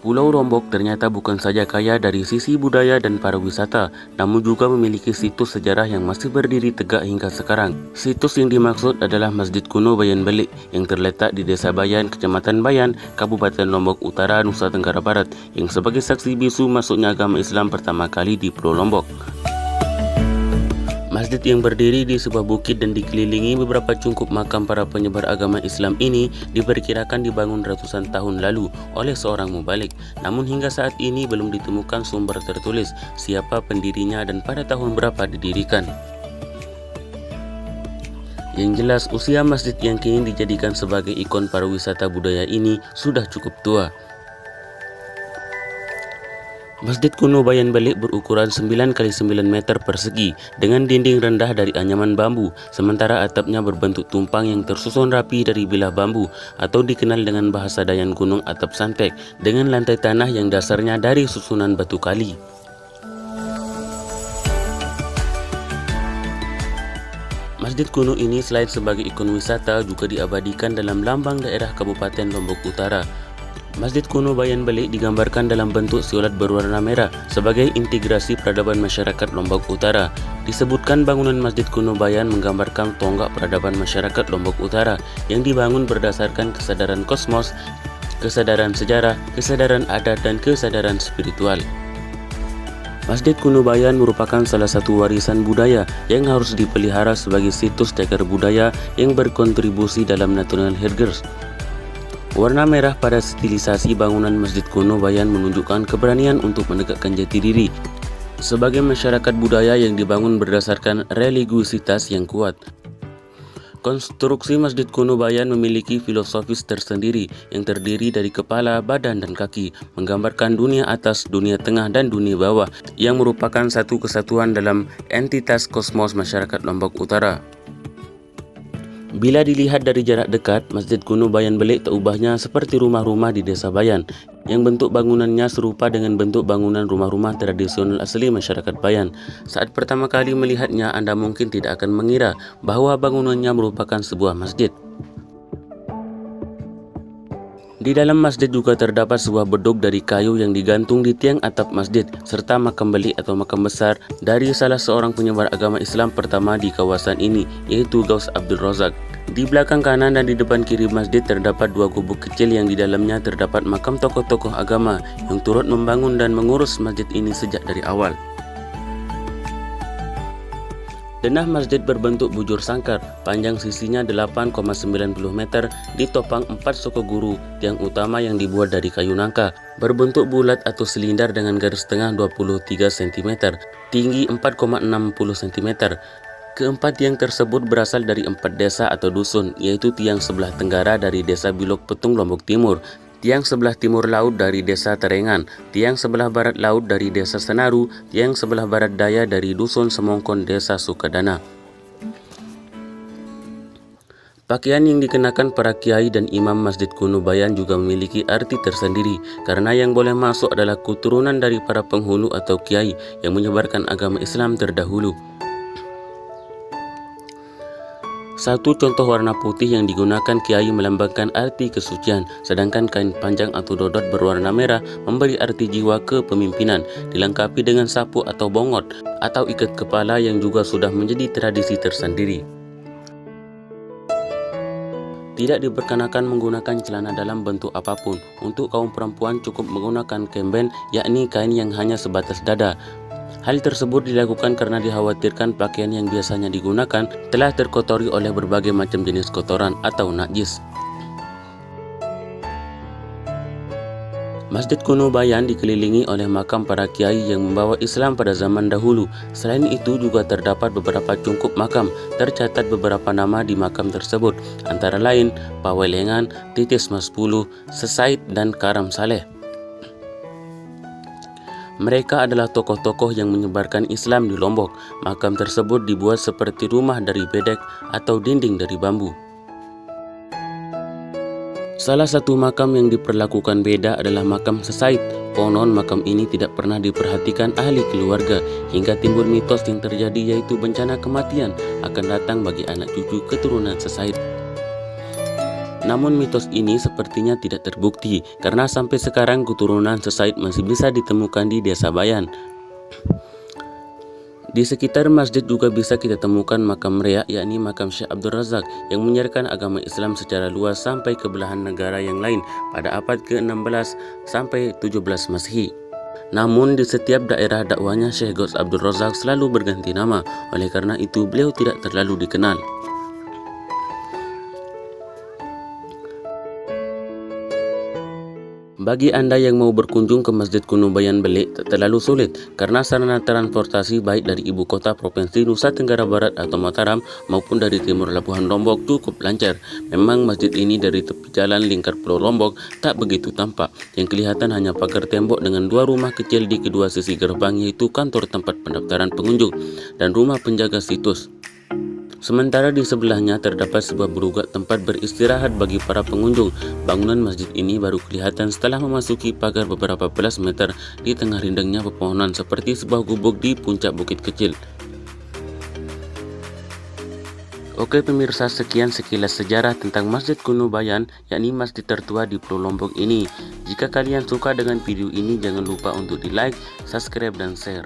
Pulau Lombok ternyata bukan saja kaya dari sisi budaya dan pariwisata, namun juga memiliki situs sejarah yang masih berdiri tegak hingga sekarang. Situs yang dimaksud adalah Masjid Kuno Bayan Balik yang terletak di Desa Bayan, Kecamatan Bayan, Kabupaten Lombok Utara, Nusa Tenggara Barat, yang sebagai saksi bisu masuknya agama Islam pertama kali di Pulau Lombok. Masjid yang berdiri di sebuah bukit dan dikelilingi beberapa cungkup makam para penyebar agama Islam ini diperkirakan dibangun ratusan tahun lalu oleh seorang mubalik. Namun hingga saat ini belum ditemukan sumber tertulis siapa pendirinya dan pada tahun berapa didirikan. Yang jelas, usia masjid yang kini dijadikan sebagai ikon pariwisata budaya ini sudah cukup tua. Masjid Kuno Bayan Balik berukuran 9 x 9 meter persegi dengan dinding rendah dari anyaman bambu, sementara atapnya berbentuk tumpang yang tersusun rapi dari bilah bambu atau dikenal dengan bahasa Dayan Gunung atap santek, dengan lantai tanah yang dasarnya dari susunan batu kali. Masjid kuno ini selain sebagai ikon wisata juga diabadikan dalam lambang daerah Kabupaten Lombok Utara. Masjid Kuno Bayan Balik digambarkan dalam bentuk siolat berwarna merah sebagai integrasi peradaban masyarakat Lombok Utara. Disebutkan bangunan Masjid Kuno Bayan menggambarkan tonggak peradaban masyarakat Lombok Utara yang dibangun berdasarkan kesadaran kosmos, kesadaran sejarah, kesadaran adat, dan kesadaran spiritual. Masjid Kuno Bayan merupakan salah satu warisan budaya yang harus dipelihara sebagai situs cagar budaya yang berkontribusi dalam National Heritage. Warna merah pada stilisasi bangunan Masjid Kuno Bayan menunjukkan keberanian untuk menegakkan jati diri sebagai masyarakat budaya yang dibangun berdasarkan religiusitas yang kuat. Konstruksi Masjid Kuno Bayan memiliki filosofis tersendiri yang terdiri dari kepala, badan, dan kaki, menggambarkan dunia atas, dunia tengah, dan dunia bawah yang merupakan satu kesatuan dalam entitas kosmos masyarakat Lombok Utara. Bila dilihat dari jarak dekat, Masjid Kuno Bayan Balik tak ubahnya seperti rumah-rumah di Desa Bayan, yang bentuk bangunannya serupa dengan bentuk bangunan rumah-rumah tradisional asli masyarakat Bayan. Saat pertama kali melihatnya, Anda mungkin tidak akan mengira bahwa bangunannya merupakan sebuah masjid. Di dalam masjid juga terdapat sebuah beduk dari kayu yang digantung di tiang atap masjid, serta makam beli atau makam besar dari salah seorang penyebar agama Islam pertama di kawasan ini, yaitu Gaus Abdul Razak. Di belakang kanan dan di depan kiri masjid terdapat dua gubuk kecil yang di dalamnya terdapat makam tokoh-tokoh agama yang turut membangun dan mengurus masjid ini sejak dari awal. Denah masjid berbentuk bujur sangkar, panjang sisinya 8,90 meter, ditopang 4 soko guru, tiang utama yang dibuat dari kayu nangka, berbentuk bulat atau silindar dengan garis tengah 23 cm, tinggi 4,60 cm. Keempat tiang tersebut berasal dari 4 desa atau dusun, yaitu tiang sebelah tenggara dari Desa Bilok Petung Lombok Timur, tiang sebelah timur laut dari Desa Terengan, tiang sebelah barat laut dari Desa Senaru, tiang sebelah barat daya dari Dusun Semongkon Desa Sukadana. Pakaian yang dikenakan para kiai dan imam Masjid Kuno Bayan juga memiliki arti tersendiri, karena yang boleh masuk adalah keturunan dari para penghulu atau kiai yang menyebarkan agama Islam terdahulu. Satu contoh warna putih yang digunakan kiai melambangkan arti kesucian, sedangkan kain panjang atau dodot berwarna merah memberi arti jiwa kepemimpinan, dilengkapi dengan sapu atau bongot atau ikat kepala yang juga sudah menjadi tradisi tersendiri. Tidak diperkenakan menggunakan celana dalam bentuk apapun. Untuk kaum perempuan cukup menggunakan kemben, yakni kain yang hanya sebatas dada. Hal tersebut dilakukan karena dikhawatirkan pakaian yang biasanya digunakan telah terkotori oleh berbagai macam jenis kotoran atau najis. Masjid Kuno Bayan dikelilingi oleh makam para kiai yang membawa Islam pada zaman dahulu. Selain itu juga terdapat beberapa cungkup makam. Tercatat beberapa nama di makam tersebut, antara lain Pawelengan, Titis Mas 10, Sesaid, dan Karam Saleh. Mereka adalah tokoh-tokoh yang menyebarkan Islam di Lombok. Makam tersebut dibuat seperti rumah dari bedek atau dinding dari bambu. Salah satu makam yang diperlakukan beda adalah makam Sesaid. Konon makam ini tidak pernah diperhatikan ahli keluarga hingga timbul mitos yang terjadi, yaitu bencana kematian akan datang bagi anak cucu keturunan Sesaid. Namun mitos ini sepertinya tidak terbukti karena sampai sekarang keturunan Sesaid masih bisa ditemukan di Desa Bayan. Di sekitar masjid juga bisa kita temukan makam Riak, yakni makam Syekh Abdul Razak yang menyiarkan agama Islam secara luas sampai ke belahan negara yang lain pada abad ke-16 sampai 17 Masehi. Namun di setiap daerah dakwahnya Syekh Ghaus Abdul Razak selalu berganti nama, oleh karena itu beliau tidak terlalu dikenal. Bagi Anda yang mau berkunjung ke Masjid Kuno Bayan Bele tak terlalu sulit karena sarana transportasi baik dari ibu kota Provinsi Nusa Tenggara Barat atau Mataram maupun dari timur Labuhan Lombok cukup lancar. Memang masjid ini dari tepi jalan lingkar Pulau Lombok tak begitu tampak. Yang kelihatan hanya pagar tembok dengan dua rumah kecil di kedua sisi gerbang, yaitu kantor tempat pendaftaran pengunjung dan rumah penjaga situs. Sementara di sebelahnya terdapat sebuah berugat tempat beristirahat bagi para pengunjung. Bangunan masjid ini baru kelihatan setelah memasuki pagar beberapa belas meter di tengah rindangnya pepohonan seperti sebuah gubuk di puncak bukit kecil. Oke pemirsa, sekian sekilas sejarah tentang Masjid Kuno Bayan, yakni masjid tertua di Pulau Lombok ini. Jika kalian suka dengan video ini, jangan lupa untuk di like, subscribe, dan share.